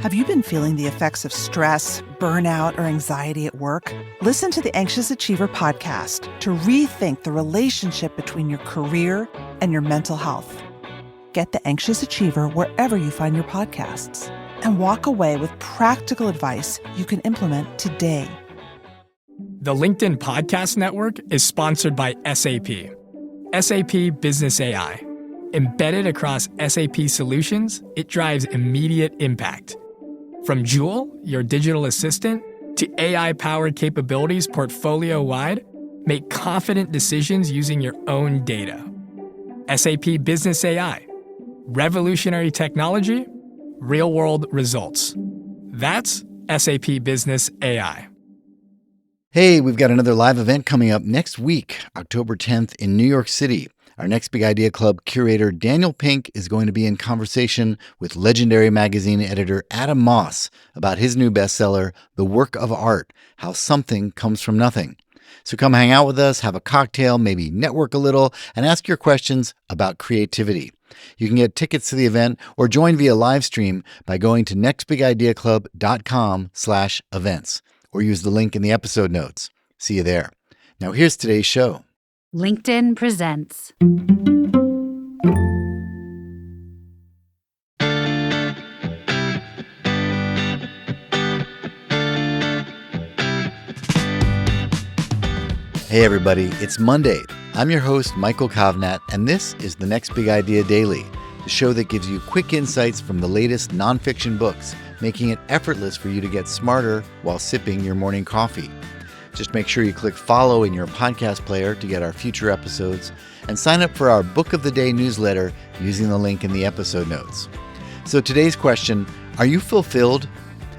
Have you been feeling the effects of stress, burnout, or anxiety at work? Listen to the Anxious Achiever podcast to rethink the relationship between your career and your mental health. Get the Anxious Achiever wherever you find your podcasts and walk away with practical advice you can implement today. The LinkedIn Podcast Network is sponsored by SAP. SAP Business AI. Embedded across SAP solutions, it drives immediate impact. From Joule, your digital assistant, to AI-powered capabilities portfolio-wide, make confident decisions using your own data. SAP Business AI. Revolutionary technology, real-world results. That's SAP Business AI. Hey, we've got another live event coming up next week, October 10th in New York City. Our Next Big Idea Club curator, Daniel Pink, is going to be in conversation with legendary magazine editor Adam Moss about his new bestseller, The Work of Art, How Something Comes from Nothing. So come hang out with us, have a cocktail, maybe network a little, and ask your questions about creativity. You can get tickets to the event or join via live stream by going to nextbigideaclub.com/events or use the link in the episode notes. See you there. Now here's today's show. LinkedIn presents. Hey everybody, it's Monday. I'm your host, Michael Kovnat, and this is the Next Big Idea Daily, the show that gives you quick insights from the latest nonfiction books, making it effortless for you to get smarter while sipping your morning coffee. Just make sure you click follow in your podcast player to get our future episodes and sign up for our Book of the Day newsletter using the link in the episode notes. So today's question, are you fulfilled?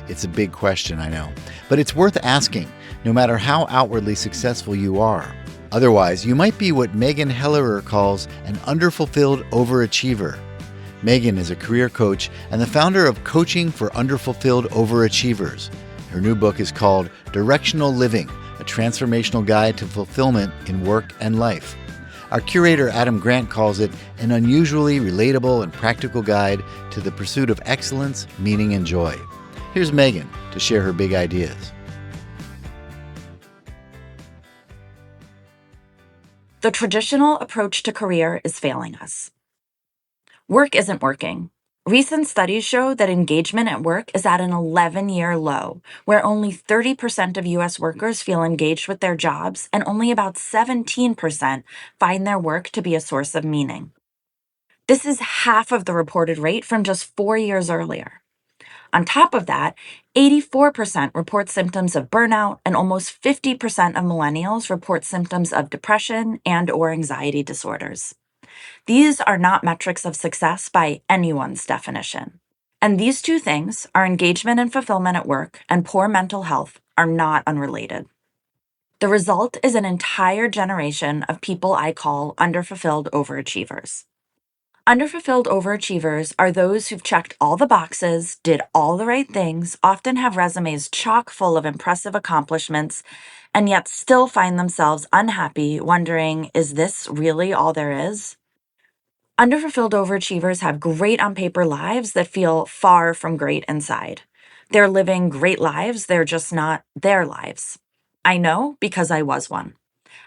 It's a big question, I know, but it's worth asking no matter how outwardly successful you are. Otherwise, you might be what Megan Hellerer calls an underfulfilled overachiever. Megan is a career coach and the founder of Coaching for Underfulfilled Overachievers. Her new book is called Directional Living, a transformational guide to fulfillment in work and life. Our curator, Adam Grant, calls it an unusually relatable and practical guide to the pursuit of excellence, meaning, and joy. Here's Megan to share her big ideas. The traditional approach to career is failing us. Work isn't working. Recent studies show that engagement at work is at an 11-year low, where only 30% of U.S. workers feel engaged with their jobs and only about 17% find their work to be a source of meaning. This is half of the reported rate from just 4 years earlier. On top of that, 84% report symptoms of burnout, and almost 50% of millennials report symptoms of depression and/or anxiety disorders. These are not metrics of success by anyone's definition. And these two things, our engagement and fulfillment at work and poor mental health, are not unrelated. The result is an entire generation of people I call underfulfilled overachievers. Underfulfilled overachievers are those who've checked all the boxes, did all the right things, often have resumes chock full of impressive accomplishments, and yet still find themselves unhappy, wondering, is this really all there is? Underfulfilled overachievers have great on paper lives that feel far from great inside. They're living great lives, they're just not their lives. I know because I was one.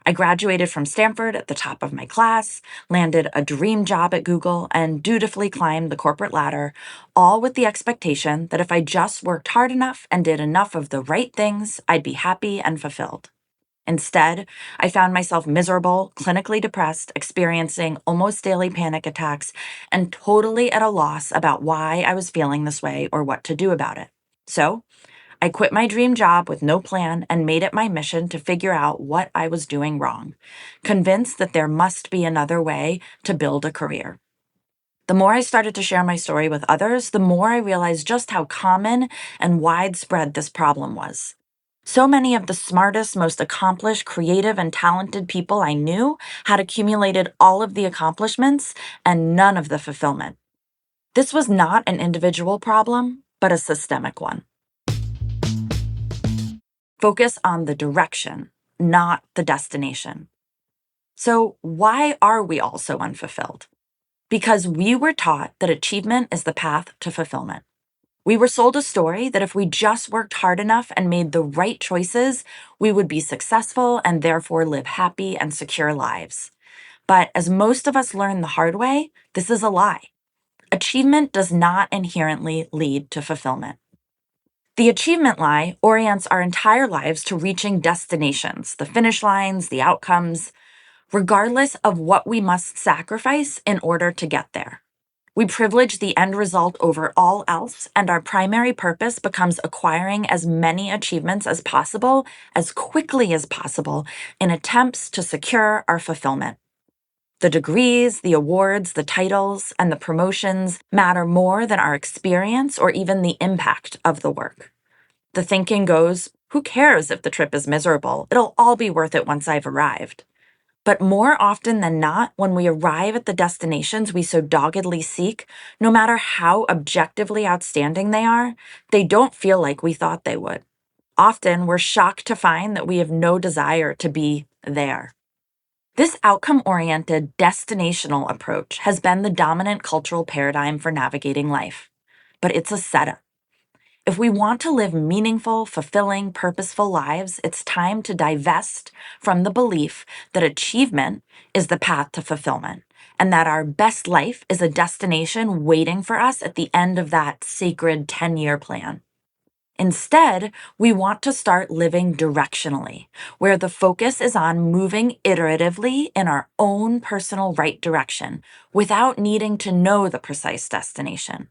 I graduated from Stanford at the top of my class, landed a dream job at Google, and dutifully climbed the corporate ladder, all with the expectation that if I just worked hard enough and did enough of the right things, I'd be happy and fulfilled. Instead, I found myself miserable, clinically depressed, experiencing almost daily panic attacks, and totally at a loss about why I was feeling this way or what to do about it. So, I quit my dream job with no plan and made it my mission to figure out what I was doing wrong, convinced that there must be another way to build a career. The more I started to share my story with others, the more I realized just how common and widespread this problem was. So many of the smartest, most accomplished, creative, and talented people I knew had accumulated all of the accomplishments and none of the fulfillment. This was not an individual problem, but a systemic one. Focus on the direction, not the destination. So why are we all so unfulfilled? Because we were taught that achievement is the path to fulfillment. We were sold a story that if we just worked hard enough and made the right choices, we would be successful and therefore live happy and secure lives. But as most of us learn the hard way, this is a lie. Achievement does not inherently lead to fulfillment. The achievement lie orients our entire lives to reaching destinations, the finish lines, the outcomes, regardless of what we must sacrifice in order to get there. We privilege the end result over all else, and our primary purpose becomes acquiring as many achievements as possible, as quickly as possible, in attempts to secure our fulfillment. The degrees, the awards, the titles, and the promotions matter more than our experience or even the impact of the work. The thinking goes, who cares if the trip is miserable? It'll all be worth it once I've arrived. But more often than not, when we arrive at the destinations we so doggedly seek, no matter how objectively outstanding they are, they don't feel like we thought they would. Often, we're shocked to find that we have no desire to be there. This outcome-oriented, destinational approach has been the dominant cultural paradigm for navigating life. But it's a setup. If we want to live meaningful, fulfilling, purposeful lives, it's time to divest from the belief that achievement is the path to fulfillment, and that our best life is a destination waiting for us at the end of that sacred 10-year plan. Instead, we want to start living directionally, where the focus is on moving iteratively in our own personal right direction without needing to know the precise destination.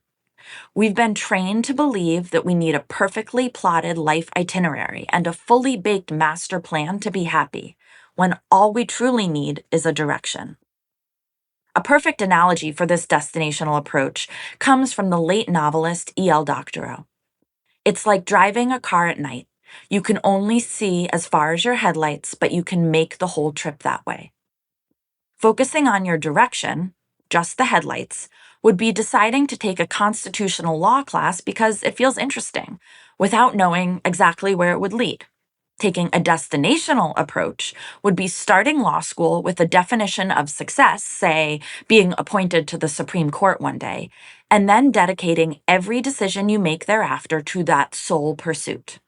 We've been trained to believe that we need a perfectly plotted life itinerary and a fully baked master plan to be happy, when all we truly need is a direction. A perfect analogy for this destinational approach comes from the late novelist E.L. Doctorow. It's like driving a car at night. You can only see as far as your headlights, but you can make the whole trip that way. Focusing on your direction, just the headlights, would be deciding to take a constitutional law class because it feels interesting, without knowing exactly where it would lead. Taking a destinational approach would be starting law school with a definition of success, say, being appointed to the Supreme Court one day, and then dedicating every decision you make thereafter to that sole pursuit.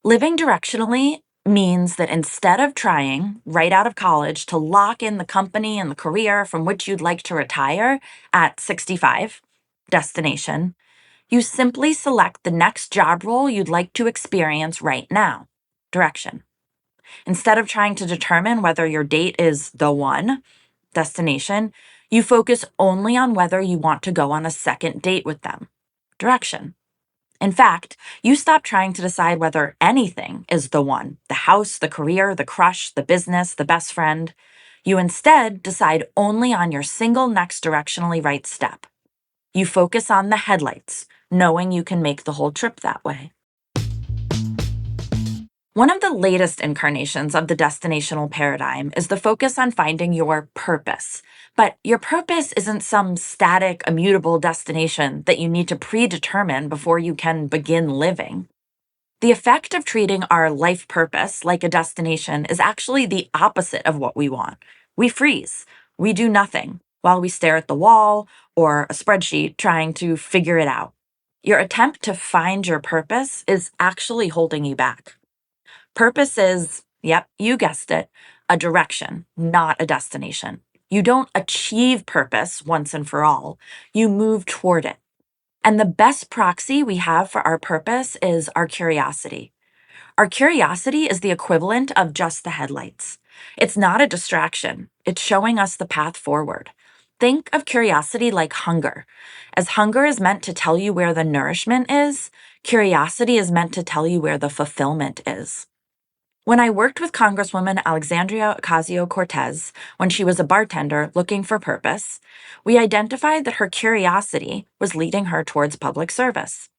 Living directionally means that instead of trying, right out of college, to lock in the company and the career from which you'd like to retire at 65, destination, you simply select the next job role you'd like to experience right now, direction. Instead of trying to determine whether your date is the one, destination, you focus only on whether you want to go on a second date with them, direction. In fact, you stop trying to decide whether anything is the one, the house, the career, the crush, the business, the best friend. You instead decide only on your single next directionally right step. You focus on the headlights, knowing you can make the whole trip that way. One of the latest incarnations of the destinational paradigm is the focus on finding your purpose. But your purpose isn't some static, immutable destination that you need to predetermine before you can begin living. The effect of treating our life purpose like a destination is actually the opposite of what we want. We freeze. We do nothing while we stare at the wall or a spreadsheet trying to figure it out. Your attempt to find your purpose is actually holding you back. Purpose is, yep, you guessed it, a direction, not a destination. You don't achieve purpose once and for all. You move toward it. And the best proxy we have for our purpose is our curiosity. Our curiosity is the equivalent of just the headlights. It's not a distraction. It's showing us the path forward. Think of curiosity like hunger. As hunger is meant to tell you where the nourishment is, curiosity is meant to tell you where the fulfillment is. When I worked with Congresswoman Alexandria Ocasio-Cortez when she was a bartender looking for purpose, we identified that her curiosity was leading her towards public service.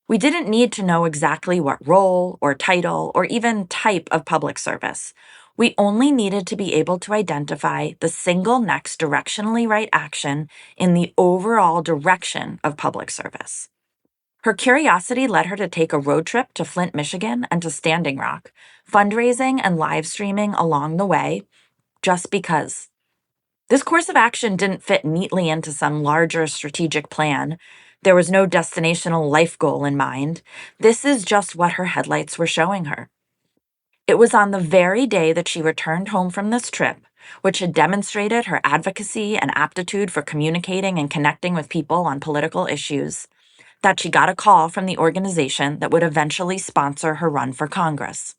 We didn't need to know exactly what role or title or even type of public service. We only needed to be able to identify the single next directionally right action in the overall direction of public service. Her curiosity led her to take a road trip to Flint, Michigan, and to Standing Rock, fundraising and live streaming along the way, just because. This course of action didn't fit neatly into some larger strategic plan. There was no destinational life goal in mind. This is just what her headlights were showing her. It was on the very day that she returned home from this trip, which had demonstrated her advocacy and aptitude for communicating and connecting with people on political issues, that she got a call from the organization that would eventually sponsor her run for Congress.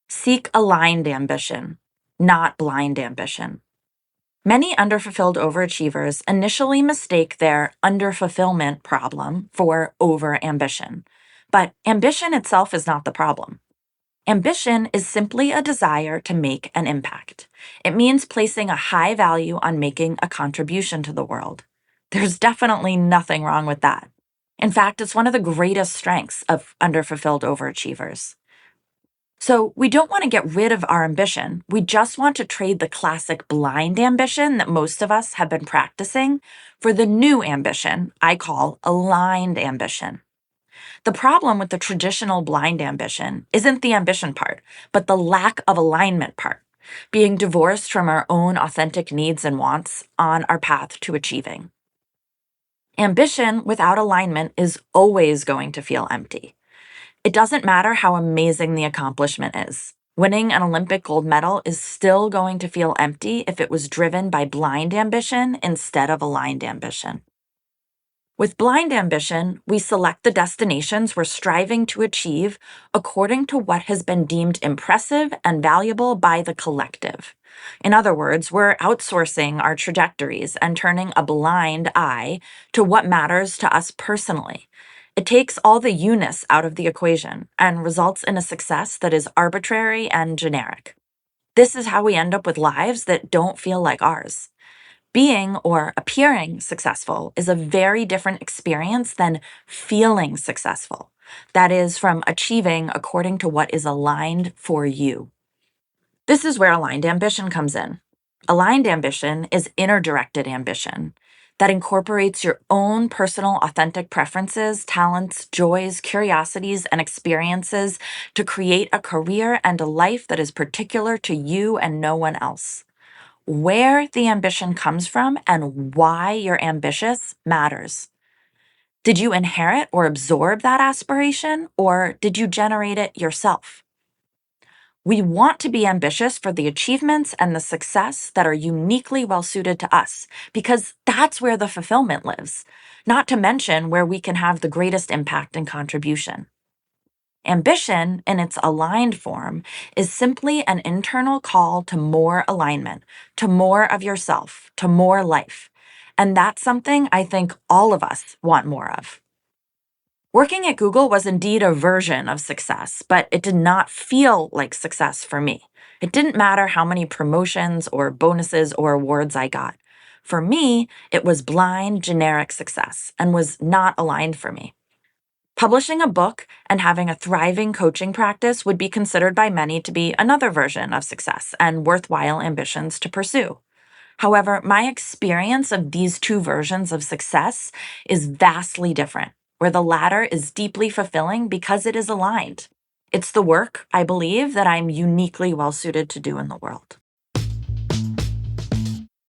Seek aligned ambition, not blind ambition. Many underfulfilled overachievers initially mistake their underfulfillment problem for overambition. But ambition itself is not the problem. Ambition is simply a desire to make an impact. It means placing a high value on making a contribution to the world. There's definitely nothing wrong with that. In fact, it's one of the greatest strengths of underfulfilled overachievers. So we don't want to get rid of our ambition. We just want to trade the classic blind ambition that most of us have been practicing for the new ambition I call aligned ambition. The problem with the traditional blind ambition isn't the ambition part, but the lack of alignment part, being divorced from our own authentic needs and wants on our path to achieving. Ambition without alignment is always going to feel empty. It doesn't matter how amazing the accomplishment is. Winning an Olympic gold medal is still going to feel empty if it was driven by blind ambition instead of aligned ambition. With blind ambition, we select the destinations we're striving to achieve according to what has been deemed impressive and valuable by the collective. In other words, we're outsourcing our trajectories and turning a blind eye to what matters to us personally. It takes all the you-ness out of the equation and results in a success that is arbitrary and generic. This is how we end up with lives that don't feel like ours. Being or appearing successful is a very different experience than feeling successful. That is, from achieving according to what is aligned for you. This is where aligned ambition comes in. Aligned ambition is inner-directed ambition that incorporates your own personal, authentic preferences, talents, joys, curiosities, and experiences to create a career and a life that is particular to you and no one else. Where the ambition comes from and why you're ambitious matters. Did you inherit or absorb that aspiration, or did you generate it yourself? We want to be ambitious for the achievements and the success that are uniquely well-suited to us, because that's where the fulfillment lives, not to mention where we can have the greatest impact and contribution. Ambition, in its aligned form, is simply an internal call to more alignment, to more of yourself, to more life. And that's something I think all of us want more of. Working at Google was indeed a version of success, but it did not feel like success for me. It didn't matter how many promotions or bonuses or awards I got. For me, it was blind, generic success and was not aligned for me. Publishing a book and having a thriving coaching practice would be considered by many to be another version of success and worthwhile ambitions to pursue. However, my experience of these two versions of success is vastly different, where the latter is deeply fulfilling because it is aligned. It's the work, I believe, that I'm uniquely well-suited to do in the world.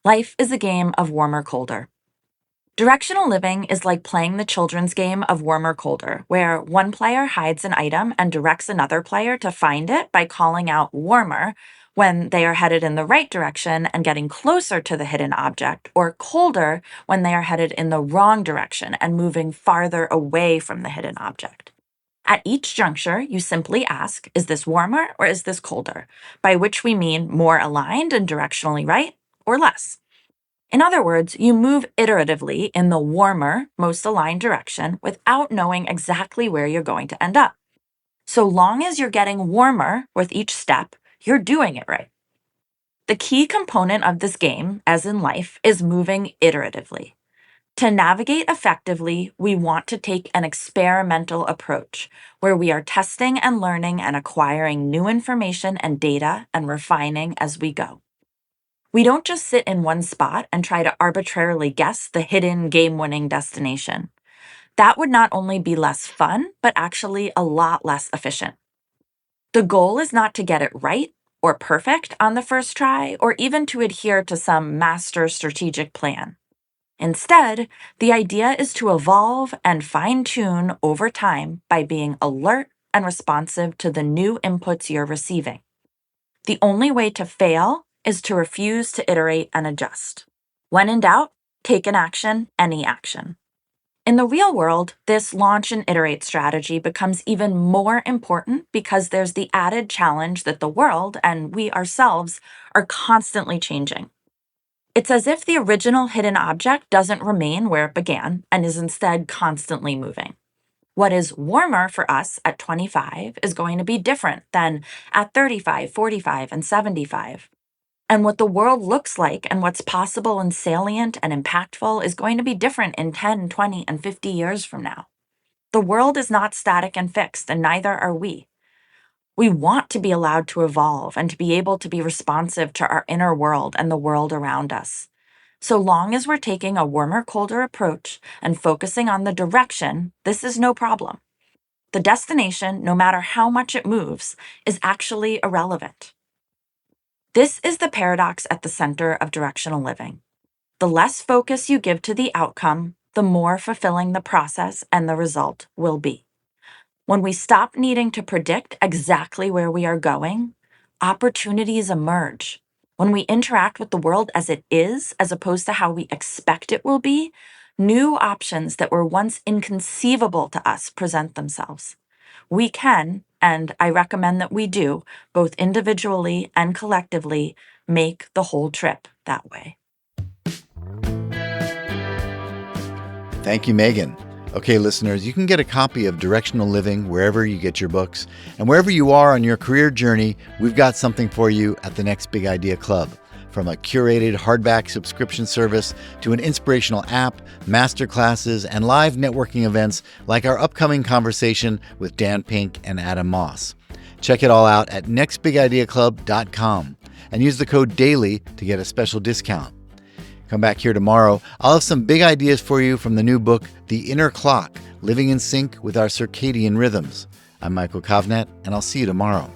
Life is a game of warmer, colder. Directional living is like playing the children's game of warmer, colder, where one player hides an item and directs another player to find it by calling out warmer when they are headed in the right direction and getting closer to the hidden object, or colder when they are headed in the wrong direction and moving farther away from the hidden object. At each juncture, you simply ask, is this warmer or is this colder? By which we mean more aligned and directionally right, or less. In other words, you move iteratively in the warmer, most aligned direction without knowing exactly where you're going to end up. So long as you're getting warmer with each step, you're doing it right. The key component of this game, as in life, is moving iteratively. To navigate effectively, we want to take an experimental approach where we are testing and learning and acquiring new information and data and refining as we go. We don't just sit in one spot and try to arbitrarily guess the hidden game-winning destination. That would not only be less fun, but actually a lot less efficient. The goal is not to get it right or perfect on the first try, or even to adhere to some master strategic plan. Instead, the idea is to evolve and fine-tune over time by being alert and responsive to the new inputs you're receiving. The only way to fail is to refuse to iterate and adjust. When in doubt, take an action, any action. In the real world, this launch and iterate strategy becomes even more important because there's the added challenge that the world and we ourselves are constantly changing. It's as if the original hidden object doesn't remain where it began and is instead constantly moving. What is warmer for us at 25 is going to be different than at 35, 45, and 75. And what the world looks like and what's possible and salient and impactful is going to be different in 10, 20, and 50 years from now. The world is not static and fixed, and neither are we. We want to be allowed to evolve and to be able to be responsive to our inner world and the world around us. So long as we're taking a warmer, colder approach and focusing on the direction, this is no problem. The destination, no matter how much it moves, is actually irrelevant. This is the paradox at the center of directional living. The less focus you give to the outcome, the more fulfilling the process and the result will be. When we stop needing to predict exactly where we are going, opportunities emerge. When we interact with the world as it is, as opposed to how we expect it will be, new options that were once inconceivable to us present themselves. We can, and I recommend that we do, both individually and collectively, make the whole trip that way. Thank you, Megan. Okay, listeners, you can get a copy of Directional Living wherever you get your books. And wherever you are on your career journey, we've got something for you at the Next Big Idea Club. From a curated hardback subscription service to an inspirational app, masterclasses, and live networking events like our upcoming conversation with Dan Pink and Adam Moss. Check it all out at nextbigideaclub.com and use the code DAILY to get a special discount. Come back here tomorrow. I'll have some big ideas for you from the new book, The Inner Clock, Living in Sync with Our Circadian Rhythms. I'm Michael Kovnat, and I'll see you tomorrow.